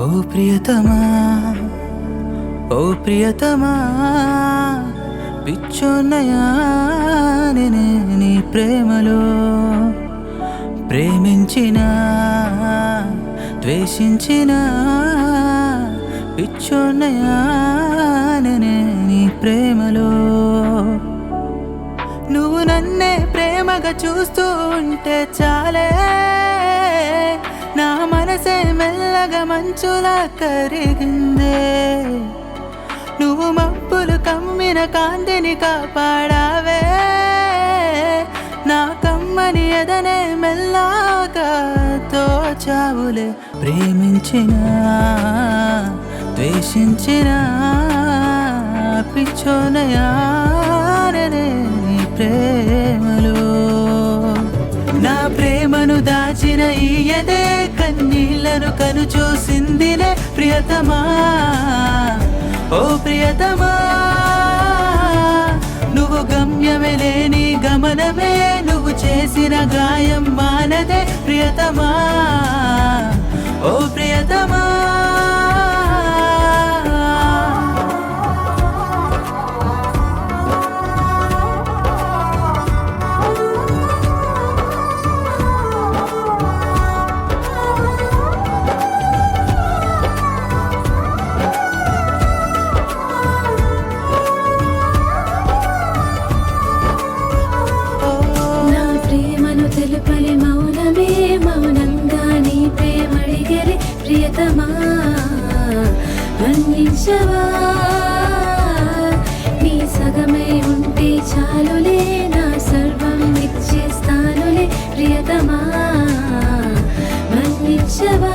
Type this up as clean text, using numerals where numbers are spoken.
ఓ ప్రియతమా, ఓ ప్రియతమా, పిచ్చోన్నయా నేనే నీ ప్రేమలో. ప్రేమించిన ద్వేషించిన పిచ్చోన్నయా నేనే నీ ప్రేమలో. నువ్వు నన్నే ప్రేమగా చూస్తూ ఉంటే చాలే, నా మనసే మెల్లగా మంచులా కరిగిందే. నువ్వు మబ్బులు కమ్మిన కాంతిని కాపాడావే, నా కమ్మని ఎదనే మెల్లగా తోచావులే. ప్రేమించిన ద్వేషించిన పిచ్చోనయా నేనే నీ ప్రేమలో. నా ప్రేమను దాచిన ఈ ఎదే కన్నీళ్లను కను చూసిందిలే ప్రియతమా. ఓ ప్రియతమా, నువ్వు గమ్యమే లేని గమనమే, నువ్వు చేసిన గాయం మానదే ప్రియతమా. ఓ ప్రియతమా, తెలుపలి మౌనమే, మౌనంగా నీ ప్రేమడిగలి ప్రియతమా. మన్నించవా, నీ సగమై ఉంటే చాలులే, నా సర్వం ఇచ్చేస్తానులే ప్రియతమా. మన్నించవా.